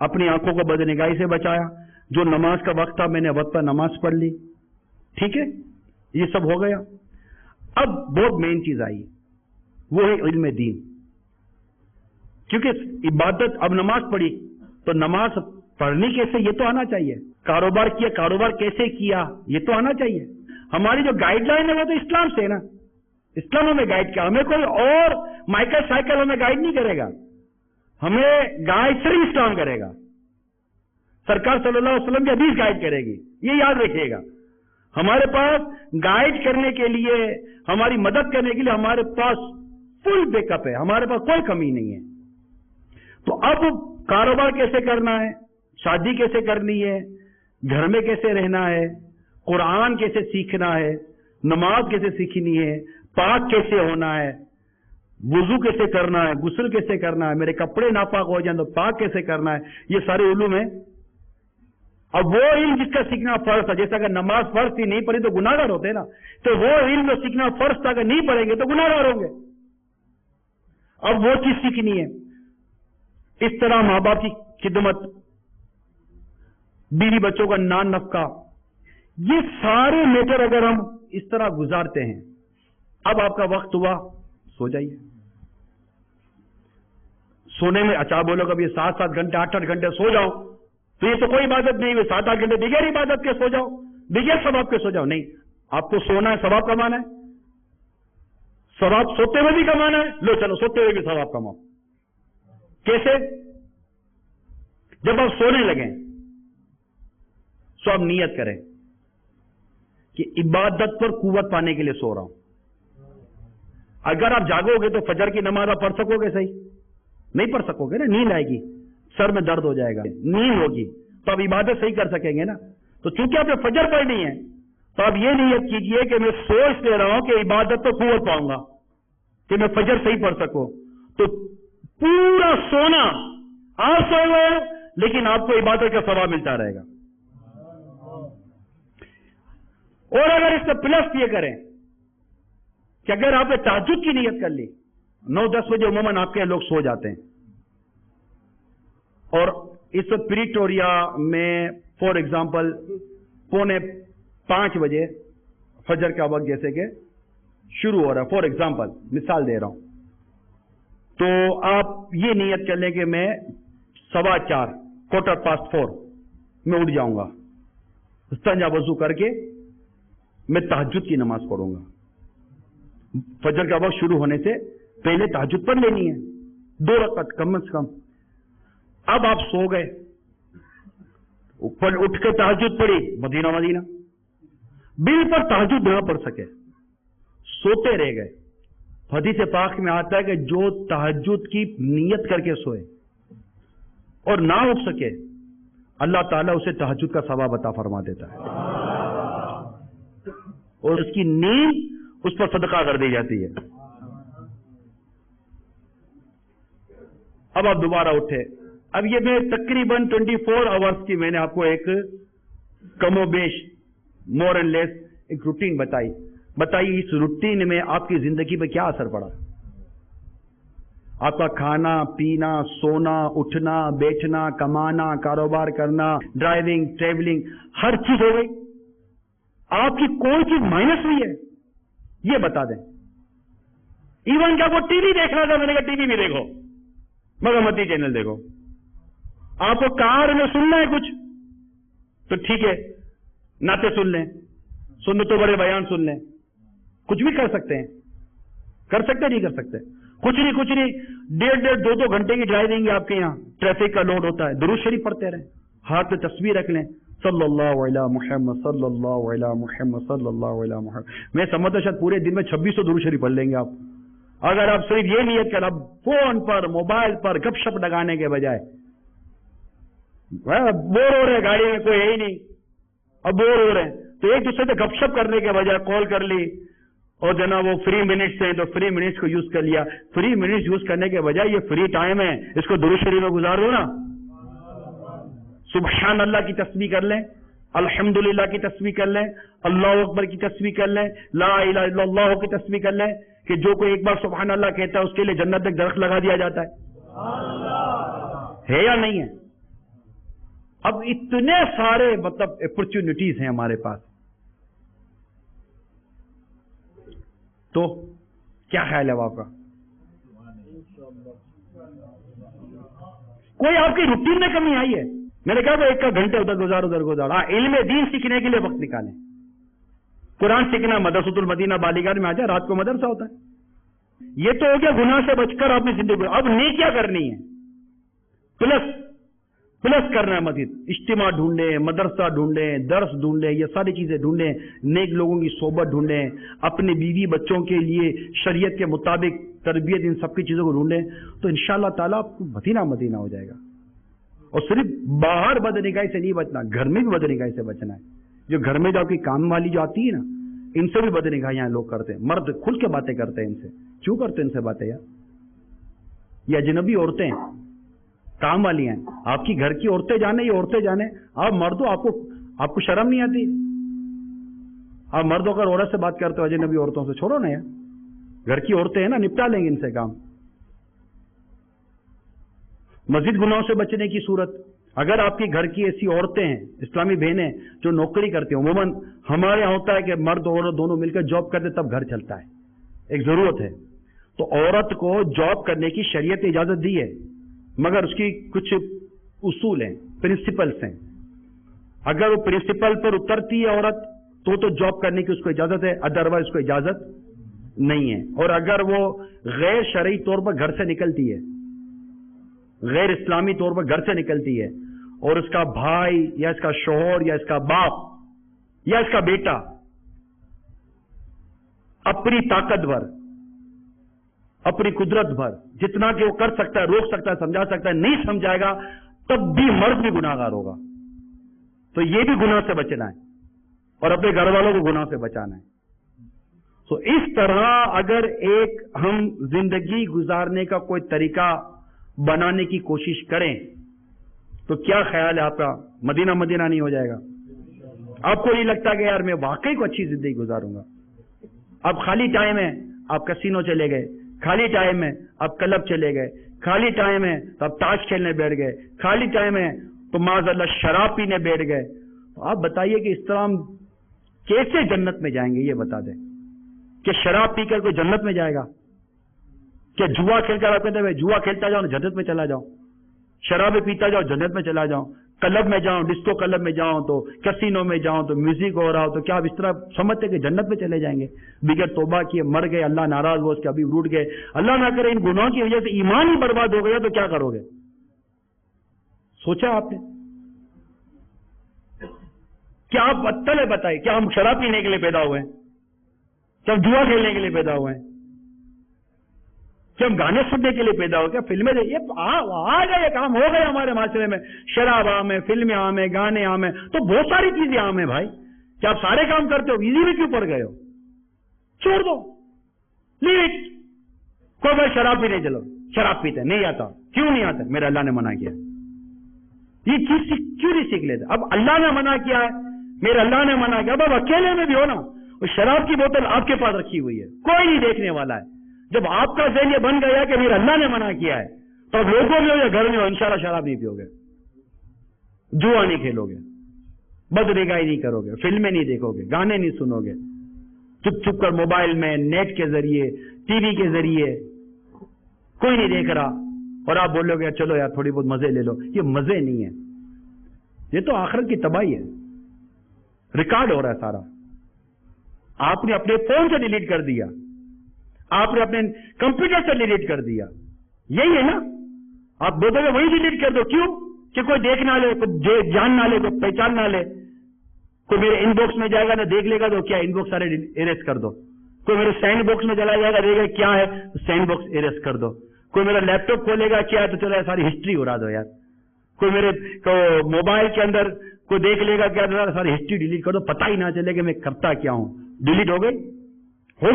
اپنی آنکھوں کو بدنگاہی سے بچایا. جو نماز کا وقت تھا میں نے وقت پر نماز پڑھ لی. ٹھیک ہے، یہ سب ہو گیا. اب بہت مین چیز آئی، وہ ہے علم دین. کیونکہ عبادت، اب نماز پڑھی تو نماز پڑھنی کیسے یہ تو آنا چاہیے. کاروبار کیا، کاروبار کیسے کیا یہ تو آنا چاہیے. ہماری جو گائیڈ لائن ہے وہ تو اسلام سے ہے نا. اسلام ہمیں گائیڈ کیا. ہمیں کوئی اور مائیکل سائیکل ہمیں گائیڈ نہیں کرے گا. ہمیں گائیڈ صرف اسلام کرے گا. سرکار صلی اللہ علیہ وسلم کی حدیث گائیڈ کرے گی، یہ یاد رکھیے گا. ہمارے پاس گائیڈ کرنے کے لیے، ہماری مدد کرنے کے لیے ہمارے پاس فل بیک اپ ہے. ہمارے پاس کوئی کمی نہیں ہے. تو اب کاروبار کیسے کرنا ہے، شادی کیسے کرنی ہے، گھر میں کیسے رہنا ہے، قرآن کیسے سیکھنا ہے، نماز کیسے سیکھنی ہے، پاک کیسے ہونا ہے، وضو کیسے کرنا ہے، غسل کیسے کرنا ہے، میرے کپڑے ناپاک ہو جائیں تو پاک کیسے کرنا ہے، یہ سارے علوم ہیں. اب وہ علم جس کا سیکھنا فرض تھا، جیسا اگر نماز فرض تھی نہیں پڑھی تو گناہ گار ہوتے نا، تو وہ علم جو سیکھنا فرض تھا اگر نہیں پڑھیں گے تو گناہ گار ہوں گے. اب وہ چیز سیکھنی ہے. اس طرح ماں باپ کی خدمت، بیوی بچوں کا نان نفقہ، یہ سارے میٹر اگر ہم اس طرح گزارتے ہیں. اب آپ کا وقت ہوا، سو جائیے. سونے میں اچھا بولو کبھی 7 گھنٹے 8 گھنٹے سو جاؤ تو یہ تو کوئی عبادت نہیں ہوئی. 7 گھنٹے بغیر عبادت کے سو جاؤ، بغیر ثواب کے سو جاؤ. نہیں، آپ کو سونا ہے، ثواب کمانا ہے. ثواب سوتے ہوئے بھی کمانا ہے. لو چلو سوتے ہوئے بھی ثواب کماؤ. کیسے؟ جب آپ سونے لگیں تو آپ نیت کریں کہ عبادت پر قوت پانے کے لیے سو رہا ہوں. اگر آپ جاگو گے تو فجر کی نماز آپ پڑھ سکو گے؟ صحیح نہیں پڑھ سکو گے نا. نیند آئے گی، سر میں درد ہو جائے گا، نیند ہوگی تو آپ عبادت صحیح کر سکیں گے نا. تو چونکہ آپ نے فجر پڑھنی ہے تو آپ یہ نیت کیجئے کہ میں سوچ لے رہا ہوں کہ عبادت تو قوت پاؤں گا کہ میں فجر صحیح پڑھ سکوں. تو پورا سونا آپ سوئے ہوئے ہیں لیکن آپ کو عبادت کا ثواب ملتا رہے گا. اور اگر اس سے پلس یہ کریں کہ اگر آپ نے تہجد کی نیت کر لی، 9-10 بجے عموماً آپ کے لوگ سو جاتے ہیں، اور اس وقت پریٹوریا میں فار ایگزامپل 4:45 بجے فجر کا وقت جیسے کہ شروع ہو رہا ہے، فار ایگزامپل مثال دے رہا ہوں. تو آپ یہ نیت کر لیں کہ میں 4:15 4:15 میں اٹھ جاؤں گا، استنجا وضو کر کے میں تہجد کی نماز پڑھوں گا. فجر کا وقت شروع ہونے سے پہلے تہجد پڑھ لینی ہے، 2 رکعت کم از کم. اب آپ سو گئے، اٹھ کے تہجد پڑھی، مدینہ بل پر تہجد نہ پڑھ سکے، سوتے رہ گئے. حدیث پاک میں آتا ہے کہ جو تہجد کی نیت کر کے سوئے اور نہ اٹھ سکے، اللہ تعالیٰ اسے تہجد کا ثواب عطا فرما دیتا ہے اور اس کی نیند اس پر صدقہ کر دی جاتی ہے. اب آپ دوبارہ اٹھے. اب یہ میں تقریباً 24 آورس کی میں نے آپ کو ایک کم و بیش مور اینڈ لیس ایک روٹین بتائی. اس روٹین میں آپ کی زندگی پہ کیا اثر پڑا؟ آپ کا کھانا پینا، سونا، اٹھنا، بیٹھنا، کمانا، کاروبار کرنا، ڈرائیونگ، ٹریولنگ، ہر چیز ہو گئی. آپ کی کوئی چیز مائنس ہوئی ہے؟ یہ بتا دیں. ایون کیا وہ ٹی وی دیکھ رہا تھا, میں نے کہا ٹی وی بھی دیکھو مگر متی چینل دیکھو. آپ کو کار میں سننا ہے کچھ تو ٹھیک ہے, نعتیں سن لیں, سنتوں بڑے بیان سن لیں, کچھ بھی کر سکتے ہیں, کر سکتے نہیں کر سکتے, کچھ نہیں, 1.5 2 گھنٹے کی ڈرائیونگ آپ کے یہاں ٹریفک کا لوڈ ہوتا ہے, درود شریف پڑھتے رہیں, ہاتھ پہ تسبیح رکھ لیں, صلی اللہ علیہ محمد صلی اللہ علیہ محمد صلی اللہ علیہ محمد. میں سمجھتا شاید پورے دن میں 2600 درود شریف پڑھ لیں گے آپ, اگر آپ صرف یہ نیت کر, اب فون پر موبائل پر گپ شپ لگانے کے بجائے. بور ہو رہے, گاڑی میں کوئی ہے ہی نہیں, اب بور ہو رہے ہیں تو ایک دوسرے سے گپ شپ کرنے کے بجائے کال کر لی, اور جناب وہ فری منٹس ہیں تو فری منٹس کو یوز کر لیا. فری منٹس یوز کرنے کے بجائے یہ فری ٹائم ہے, اس کو درود شریف میں گزار دو نا. سبحان اللہ کی تسبیح کر لیں, الحمدللہ کی تسبیح کر لیں, اللہ اکبر کی تسبیح کر لیں, لا الہ الا اللہ کی تسبیح کر لیں, کہ جو کوئی ایک بار سبحان اللہ کہتا ہے اس کے لیے جنت میں درخت لگا دیا جاتا ہے یا نہیں ہے؟ اب اتنے سارے مطلب اپرچونٹیز ہیں ہمارے پاس, تو کیا خیال ہے آپ کا؟ کوئی آپ کی روٹین میں کمی آئی ہے؟ میں نے کہا وہ ایک کا گھنٹے ادھر گزار. ہاں, علم دین سیکھنے کے لیے وقت نکالیں. قرآن سیکھنا مدرسۃ المدینہ بالیگار میں آ جائے, رات کو مدرسہ ہوتا ہے. یہ تو ہو گیا گناہ سے بچ کر آپ نے زندگی. اب نیکیاں کرنی ہے, پلس کرنا ہے مزید. اجتماع ڈھونڈیں, مدرسہ ڈھونڈیں, درس ڈھونڈیں, یہ ساری چیزیں ڈھونڈیں, نیک لوگوں کی صحبت ڈھونڈیں, اپنے بیوی بچوں کے لیے شریعت کے مطابق تربیت, ان سب کی چیزوں کو ڈھونڈیں, تو انشاءاللہ تعالیٰ آپ کو مدینہ ہو جائے گا. اور صرف باہر بدنگاہی سے نہیں بچنا, گھر میں بھی بدنگاہی سے بچنا ہے. جو گھر میں جو آپ کی کام والی جو آتی ہے نا, ان سے بھی بدنگاہیاں لوگ کرتے ہیں. مرد کھل کے باتیں کرتے ہیں ان سے, کیوں کرتے ہیں ان سے باتیں یار؟ یہ اجنبی عورتیں کام والی ہیں, آپ کی گھر کی عورتیں جانے, یہ عورتیں جانے. آپ مردوں, آپ کو شرم نہیں آتی؟ آپ مردوں اگر عورت سے بات کرتے ہو اجنبی عورتوں سے, چھوڑو نا یار, گھر کی عورتیں ہیں نا, نپٹا لیں گے ان سے کام. مزید گناہوں سے بچنے کی صورت, اگر آپ کی گھر کی ایسی عورتیں ہیں, اسلامی بہنیں جو نوکری کرتی ہیں, عموماً ہمارے یہاں ہوتا ہے کہ مرد اور عورت دونوں مل کر جاب کرتے تب گھر چلتا ہے, ایک ضرورت ہے. تو عورت کو جاب کرنے کی شریعت نے اجازت دی ہے, مگر اس کی کچھ اصول ہیں, پرنسپلس ہیں. اگر وہ پرنسپل پر اترتی ہے عورت تو جاب کرنے کی اس کو اجازت ہے, ادروائز اس کو اجازت نہیں ہے. اور اگر وہ غیر شرعی طور پر گھر سے نکلتی ہے, غیر اسلامی طور پر گھر سے نکلتی ہے, اور اس کا بھائی یا اس کا شوہر یا اس کا باپ یا اس کا بیٹا اپنی طاقت بھر, اپنی قدرت بھر جتنا کہ وہ کر سکتا ہے, روک سکتا ہے, سمجھا سکتا ہے, نہیں سمجھائے گا تب بھی مرد بھی گناہگار ہوگا. تو یہ بھی گناہ سے بچنا ہے اور اپنے گھر والوں کو گناہ سے بچانا ہے. تو اس طرح اگر ایک ہم زندگی گزارنے کا کوئی طریقہ بنانے کی کوشش کریں تو کیا خیال ہے آپ کا, مدینہ نہیں ہو جائے گا؟ آپ کو نہیں لگتا کہ یار میں واقعی کو اچھی زندگی گزاروں گا؟ اب خالی ٹائم ہے آپ کسینو چلے گئے, خالی ٹائم ہے آپ کلب چلے گئے, خالی ٹائم ہے تو آپ تاش کھیلنے بیٹھ گئے, خالی ٹائم ہے تو معاذ اللہ شراب پینے بیٹھ گئے. تو آپ بتائیے کہ اس طرح ہم کیسے جنت میں جائیں گے؟ یہ بتا دیں کہ شراب پی کر کوئی جنت میں جائے گا؟ کیا جوا کھیل کر آپ کہتے ہیں جوا کھیلتا جاؤ جنت میں چلا جاؤں, شرابیں پیتا جاؤ جنت میں چلا جاؤں, کلب میں جاؤں, ڈسکو کلب میں جاؤں تو, کسینو میں جاؤں تو میوزک ہو رہا ہو, تو کیا آپ اس طرح سمجھتے کہ جنت میں چلے جائیں گے؟ بغیر توبہ کیے مر گئے, اللہ ناراض ہو اس کے ابھی روٹ گئے, اللہ نہ کرے ان گناہوں کی وجہ سے ایمان ہی برباد ہو گیا تو کیا کرو گے؟ سوچا آپ نے؟ کیا آپ پتلے بتائیے, کیا ہم شراب پینے کے لیے پیدا ہوئے ہیں؟ کیا ہم جوا کھیلنے کے لیے پیدا ہوئے ہیں؟ کیا ہم گانے سننے کے لیے پیدا ہو؟ کیا فلمیں آ گئے, کام ہو گئے ہمارے معاشرے میں, شراب عام ہے, فلمیں عام ہے, گانے عام ہے, تو بہت ساری چیزیں عام ہیں بھائی. کیا آپ سارے کام کرتے ہو؟ ایزی میں کیوں پڑ گئے ہو؟ چھوڑ دو, لیو اٹ. کوئی بھائی شراب پینے چلو, شراب پیتے نہیں آتا, کیوں نہیں آتا؟ میرے اللہ نے منع کیا. یہ چیز کیوں نہیں سیکھ لیتے؟ اب اللہ نے منع کیا ہے, میرے اللہ نے منع کیا, اب اکیلے میں بھی ہو نا, شراب کی بوتل آپ کے پاس رکھی ہوئی ہے, کوئی نہیں دیکھنے والا ہے. جب آپ کا ذہن یہ بن گیا کہ میرے اللہ نے منع کیا ہے, تو اب لوگوں میں ہو یا گھر میں ہو انشاءاللہ شراب نہیں پیو گے, جوا نہیں کھیلو گے, بدنگاہی نہیں کرو گے, فلمیں نہیں دیکھو گے, گانے نہیں سنو گے, چپ چپ کر موبائل میں، نیٹ کے ذریعے، ٹی وی کے ذریعے، کوئی نہیں دیکھ رہا، اور آپ بولو گے چلو یار تھوڑی بہت مزے لے لو. یہ مزے نہیں ہے، یہ تو آخرت کی تباہی ہے. ریکارڈ ہو رہا ہے سارا. آپ نے اپنے فون سے ڈیلیٹ کر دیا، آپ نے اپنے کمپیوٹر سے ڈیلیٹ کر دیا. یہی ہے نا؟ آپ بولتے گے وہی ڈیلیٹ کر دو. کیوں؟ کہ کوئی دیکھ نہ لے، کوئی جان نہ لے، کوئی پہچان نہ لے. کوئی میرے ان باکس میں جائے گا نہ دیکھ لے گا تو کیا ان باکس سارے اریز کر دو. کوئی میرے سینڈ باکس میں چلا جائے گا دیکھے کیا ہے تو سینڈ باکس اریز کر دو. کوئی میرا لیپ ٹاپ کھولے گا کیا ہے تو چلو ساری ہسٹری اڑا دو یار. کوئی میرے موبائل کے اندر کوئی دیکھ لے گا کیا تو ساری ہسٹری ڈیلیٹ کر دو، پتہ ہی نہ چلے کہ میں کرتا کیا ہوں. ڈیلیٹ ہو گئی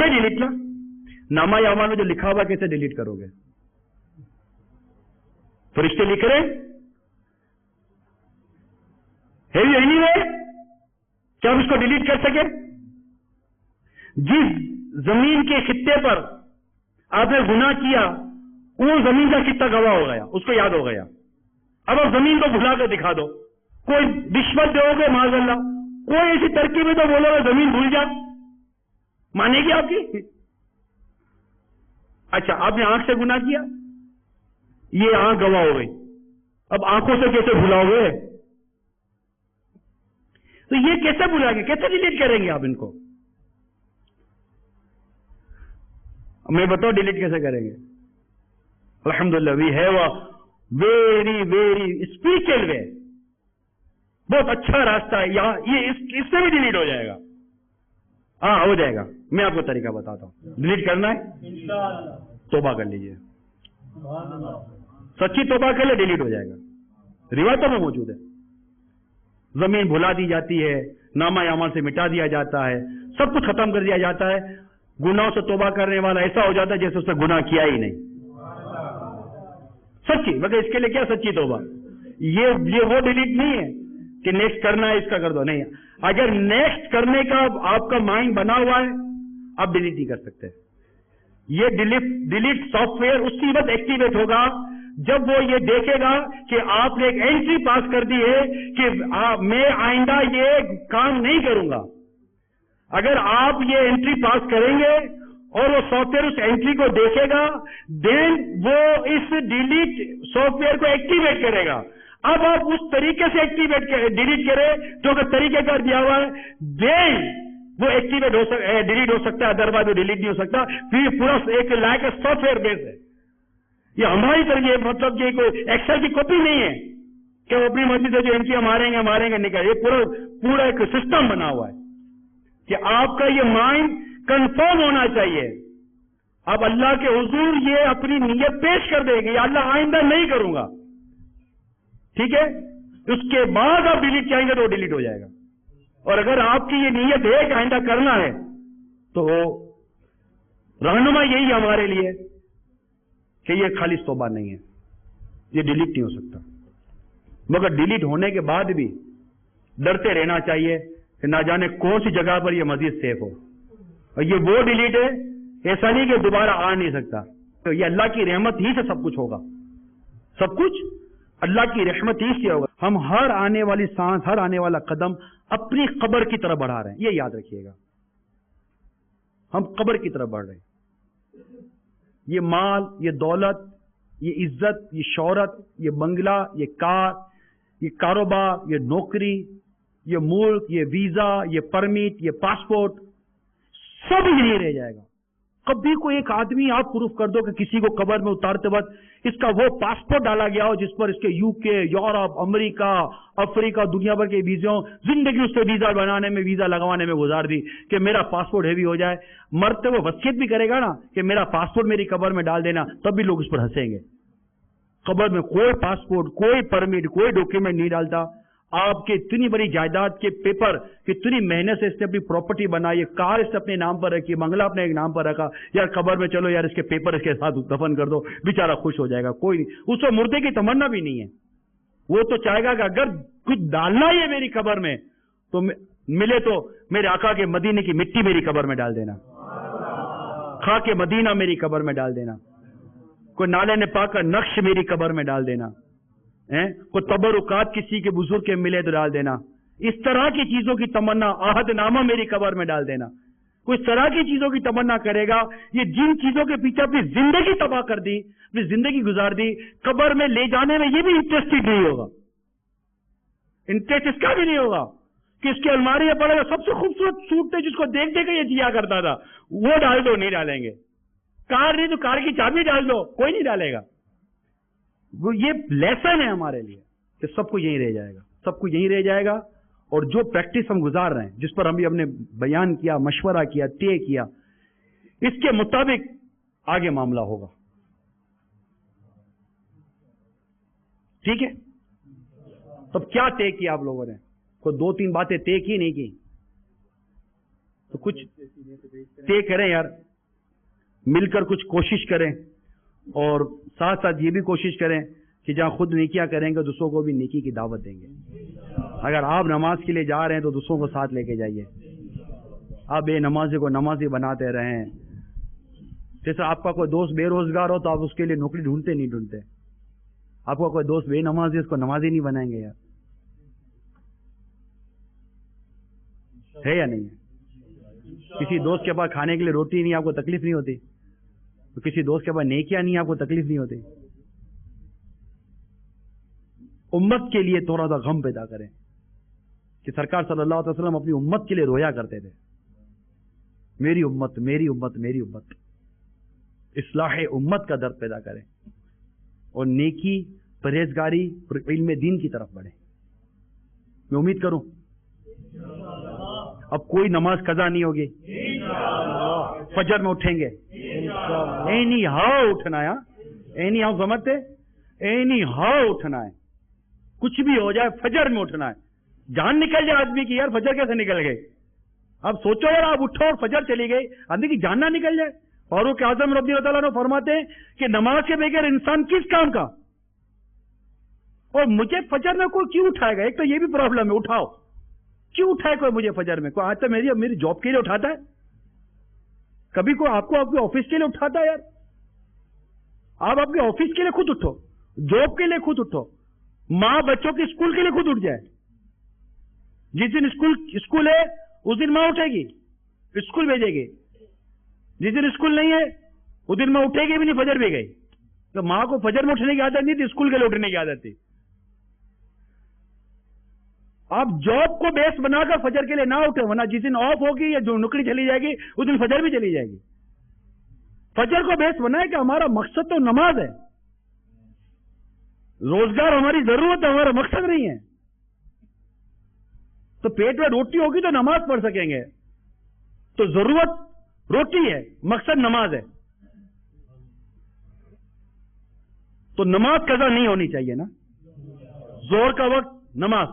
ڈیلیٹ نا. نامہ اعمال میں جو لکھا ہوا کیسے ڈیلیٹ کرو گے؟ فرشتے لکھ رہے اینی وے کیا ہم اس کو ڈیلیٹ کر سکے؟ جس زمین کے خطے پر آپ نے گناہ کیا وہ زمین کا خطہ گواہ ہو گیا، اس کو یاد ہو گیا. اب آپ زمین کو بھلا کر دکھا دو. کوئی رشوت دو گے معاذ اللہ، کوئی ایسی ترکیب ہے تو بولو گے زمین بھول جا، مانے گی آپ کی؟ اچھا آپ نے آنکھ سے گناہ کیا، یہ آنکھ گواہ ہو گئی، اب آنکھوں سے کیسے بھلاؤ گے؟ تو یہ کیسے بھلائیں گے، کیسے ڈیلیٹ کریں گے آپ ان کو؟ میں بتاؤ ڈیلیٹ کیسے کریں گے؟ الحمدللہ we have a very very spiritual way. بہت اچھا راستہ ہے یہاں، یہ اس سے بھی ڈیلیٹ ہو جائے گا. ہاں ہو جائے گا. میں آپ کو طریقہ بتاتا ہوں. ڈیلیٹ کرنا ہے توبہ کر لیجئے، سچی توبہ کر لے ڈیلیٹ ہو جائے گا. روایتوں میں موجود ہے. زمین بھلا دی جاتی ہے، نامہ اعمال سے مٹا دیا جاتا ہے، سب کچھ ختم کر دیا جاتا ہے. گناہوں سے توبہ کرنے والا ایسا ہو جاتا ہے جیسے اس نے گناہ کیا ہی نہیں. سچی مگر اس کے لیے کیا سچی توبہ؟ یہ وہ ڈیلیٹ نہیں ہے کہ نیکسٹ کرنا ہے اس کا کر دو. نہیں، اگر نیکسٹ کرنے کا آپ کا مائنڈ بنا ہوا ہے آپ ڈیلیٹ نہیں کر سکتے. یہ ڈیلیٹ سافٹ ویئر اسی وقت ایکٹیویٹ ہوگا جب وہ یہ دیکھے گا کہ آپ نے ایک انٹری پاس کر دی ہے کہ میں آئندہ یہ کام نہیں کروں گا. اگر آپ یہ انٹری پاس کریں گے اور وہ سافٹ ویئر اس انٹری کو دیکھے گا، دین وہ اس ڈیلیٹ سافٹ ویئر کو ایکٹیویٹ کرے گا. اب آپ اس طریقے سے ڈیلیٹ کرے جو کہ طریقہ کر دیا ہوا ہے، دین وہ ایکٹیویٹ ڈیلیٹ ہو سکتا ہے، ادروائز وہ ڈیلیٹ نہیں ہو سکتا. پھر پورا ایک لائک سافٹ ویئر بیس ہے. یہ ہماری طرح یہ مطلب کہ کوئی ایکسل کی کاپی نہیں ہے کہ وہ اپنی مرضی سے جو انٹری ماریں گے نکل. یہ پورا ایک سسٹم بنا ہوا ہے کہ آپ کا یہ مائنڈ کنفرم ہونا چاہیے. اب اللہ کے حضور یہ اپنی نیت پیش کر دیں گے، یا اللہ آئندہ نہیں کروں گا، ٹھیک ہے. اس کے بعد آپ ڈیلیٹ چاہیں گے تو وہ ڈیلیٹ ہو جائے گا. اور اگر آپ کی یہ نیت ہے کہ آئندہ کرنا ہے تو رہنما یہی ہمارے لیے کہ یہ خالص توبہ نہیں ہے، یہ ڈیلیٹ نہیں ہو سکتا. مگر ڈیلیٹ ہونے کے بعد بھی ڈرتے رہنا چاہیے کہ نہ جانے کون سی جگہ پر یہ مزید سیف ہو. اور یہ وہ ڈیلیٹ ہے ایسا نہیں کہ دوبارہ آ نہیں سکتا. تو یہ اللہ کی رحمت ہی سے سب کچھ ہوگا، سب کچھ اللہ کی رحمت ہی سے ہوگا. ہم ہر آنے والی سانس، ہر آنے والا قدم اپنی قبر کی طرف بڑھا رہے ہیں، یہ یاد رکھیے گا. ہم قبر کی طرف بڑھ رہے ہیں. یہ مال، یہ دولت، یہ عزت، یہ شہرت، یہ بنگلہ، یہ کار، یہ کاروبار، یہ نوکری، یہ ملک، یہ ویزا، یہ پرمٹ، یہ پاسپورٹ، سب یہی رہ جائے گا. کبھی کوئی ایک آدمی آپ پروف کر دو کہ کسی کو قبر میں اتارتے وقت اس کا وہ پاسپورٹ ڈالا گیا ہو جس پر اس کے یو کے، یورپ، امریکہ، افریقہ، دنیا بھر کے ویزے ہوں، زندگی اس سے ویزا بنانے میں، ویزا لگوانے میں گزار دی کہ میرا پاسپورٹ ہیوی ہو جائے. مرتے وہ وصیت بھی کرے گا نا کہ میرا پاسپورٹ میری قبر میں ڈال دینا، تب بھی لوگ اس پر ہنسیں گے. قبر میں کوئی پاسپورٹ، کوئی پرمٹ، کوئی ڈاکیومنٹ نہیں ڈالتا. آپ کے اتنی بڑی جائیداد کے پیپر، کتنی محنت سے اس نے اپنی پراپرٹی بنائی، کار اس نے اپنے نام پر رکھی، بنگلہ اپنے ایک نام پر رکھا، یار قبر میں چلو یار اس کے پیپر اس کے ساتھ دفن کر دو، بیچارہ خوش ہو جائے گا. کوئی نہیں، اس کو مردے کی تمنا بھی نہیں ہے. وہ تو چاہے گا کہ اگر کچھ ڈالنا ہی ہے میری قبر میں تو ملے تو میرے آقا کے مدینے کی مٹی میری قبر میں ڈال دینا، خاک مدینہ میری قبر میں ڈال دینا، کوئی نالے نے پاک کا نقش میری قبر میں ڈال دینا، کوئی تبرکات کسی کے بزرگ کے ملے تو ڈال دینا. اس طرح کی چیزوں کی تمنا، عہد نامہ میری قبر میں ڈال دینا. کوئی اس طرح کی چیزوں کی تمنا کرے گا، یہ جن چیزوں کے پیچھے اپنی زندگی تباہ کر دی، اپنی زندگی گزار دی، قبر میں لے جانے میں یہ بھی انٹرسٹڈ نہیں ہوگا، انٹرسٹ اس کا بھی نہیں ہوگا کہ اس کی الماری میں پڑے گا سب سے خوبصورت سوٹ تھے جس کو دیکھ دیکھ کے یہ جیا کرتا تھا، وہ ڈال دو، نہیں ڈالیں گے۔ کار نہیں تو کار کی چابی ڈال دو، کوئی نہیں ڈالے گا۔ وہ یہ لیسن ہے ہمارے لیے کہ سب کو یہی رہ جائے گا، سب کو یہی رہ جائے گا، اور جو پریکٹس ہم گزار رہے ہیں، جس پر ہم نے بیان کیا، مشورہ کیا، طے کیا، اس کے مطابق آگے معاملہ ہوگا۔ ٹھیک ہے؟ تب کیا طے کیا آپ لوگوں نے؟ کوئی 2-3 باتیں طے کی نہیں کی؟ تو کچھ طے کریں یار، مل کر کچھ کوشش کریں، اور ساتھ ساتھ یہ بھی کوشش کریں کہ جہاں خود نیکیاں کریں گے دوسروں کو بھی نیکی کی دعوت دیں گے۔ اگر آپ نماز کے لیے جا رہے ہیں تو دوسروں کو ساتھ لے کے جائیے، آپ بے نمازی کو نمازی بناتے رہیں۔ جیسے آپ کا کوئی دوست بے روزگار ہو تو آپ اس کے لیے نوکری ڈھونڈتے نہیں ڈھونڈتے، آپ کا کوئی دوست بے نمازی اس کو نمازی نہیں بنائیں گے یار، ہے یا نہیں ہے؟ کسی دوست کے پاس کھانے کے لیے روٹی نہیں، آپ کو تکلیف نہیں ہوتی؟ تو کسی دوست کے پاس نیکیاں نہیں، آپ کو تکلیف نہیں ہوتی؟ امت کے لیے تھوڑا سا غم پیدا کریں کہ سرکار صلی اللہ علیہ وسلم اپنی امت کے لیے رویا کرتے تھے، میری امت میری امت میری امت۔ اصلاح امت کا درد پیدا کریں اور نیکی، پرہیزگاری اور علم دین کی طرف بڑھیں۔ میں امید کروں اب کوئی نماز قضا نہیں ہوگی، فجر میں اٹھیں گے، اینی ہاؤ اٹھنا ہے، اینی ہاؤ سمجھتے، اینی ہاؤ اٹھنا ہے، کچھ بھی ہو جائے فجر میں اٹھنا ہے۔ جان نکل جائے آدمی کی، یار فجر کیسے نکل گئی؟ اب سوچو یار، آپ اٹھو اور فجر چلی گئی، آدمی کی جان نہ نکل جائے۔ فاروق اعظم رضی اللہ تعالیٰ عنہ فرماتے ہیں کہ نماز کے بغیر انسان کس کام کا؟ اور مجھے فجر میں کوئی کیوں اٹھائے گا؟ ایک تو یہ بھی پرابلم ہے، اٹھاؤ کیوں اٹھائے کوئی مجھے فجر میں؟ کوئی آج تک میری جاب کے لیے اٹھاتا ہے؟ کبھی کوئی آپ کو آپ کے آفس کے لیے اٹھاتا ہے؟ یار آپ اپنے آفس کے لیے خود اٹھو، جاب کے لیے خود اٹھو، ماں بچوں کے اسکول کے لیے خود اٹھ جائے۔ جس دن اسکول ہے اس دن ماں اٹھے گی، اسکول بھیجے گی، جس دن اسکول نہیں ہے اس دن ماں اٹھے گی بھی نہیں، فجر بھی گئی۔ تو ماں کو فجر میں اٹھنے کی عادت نہیں تھی، اسکول کے لیے اٹھنے کی عادت تھی۔ آپ جاب کو بیس بنا کر فجر کے لیے نہ اٹھے، ورنہ جس دن آف ہوگی یا جو نوکری چلی جائے گی اس دن فجر بھی چلی جائے گی۔ فجر کو بیس بنائے کہ ہمارا مقصد تو نماز ہے، روزگار ہماری ضرورت ہے، ہمارا مقصد نہیں ہے۔ تو پیٹ میں روٹی ہوگی تو نماز پڑھ سکیں گے، تو ضرورت روٹی ہے، مقصد نماز ہے، تو نماز قضا نہیں ہونی چاہیے نا۔ زور کا وقت نماز،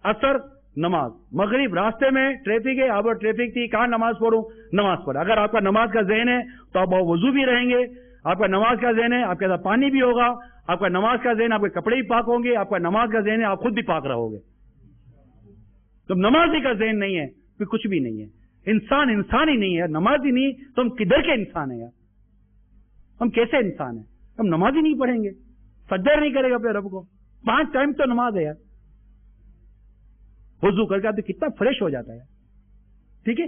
عصر نماز، مغرب راستے میں ٹریفک ہے، آپ ٹریفک تھی، کہاں نماز پڑھوں؟ نماز پڑھ۔ اگر آپ کا نماز کا ذہن ہے تو آپ وضو بھی رہیں گے، آپ کا نماز کا ذہن ہے آپ کے ساتھ پانی بھی ہوگا، آپ کا نماز کا ذہن آپ کے کپڑے بھی پاک ہوں گے، آپ کا نماز کا ذہن ہے آپ خود بھی پاک رہو گے۔ تو نمازی کا ذہن نہیں ہے پھر کچھ بھی نہیں ہے، انسان ہی نہیں ہے، نماز ہی نہیں تو ہم کدھر کے انسان ہیں یار؟ ہم کیسے انسان ہیں؟ ہم نماز ہی نہیں پڑھیں گے، سجدہ نہیں کرے گا اپنے رب کو، 5 ٹائم تو نماز ہے یار۔ وضو کر کے آپ کتنا فریش ہو جاتا ہے، ٹھیک ہے؟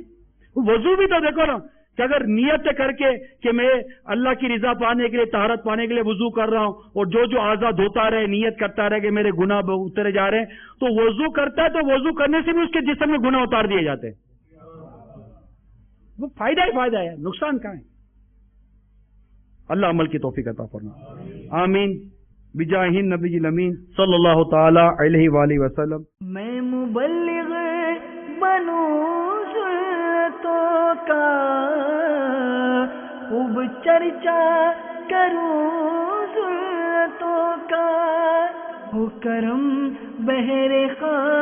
وضو بھی تو دیکھو نا کہ اگر نیت کر کے کہ میں اللہ کی رضا پانے کے لیے، طہارت پانے کے لیے وضو کر رہا ہوں، اور جو اعضاء دھوتا رہے، نیت کرتا رہے کہ میرے گناہ اترے جا رہے ہیں، تو وضو کرتا ہے تو وضو کرنے سے بھی اس کے جسم میں گناہ اتار دیے جاتے ہیں۔ وہ فائدہ ہی فائدہ ہے، نقصان کہاں ہے؟ اللہ عمل کی توفیق عطا فرمائے، آمین بجاہ النبی الامین صلی اللہ تعالی علیہ وآلہ وسلم۔ میں مبلغ بنوں سنتوں کا، خوب چرچا کروں سنتوں کا، ہو کرم بہر خاک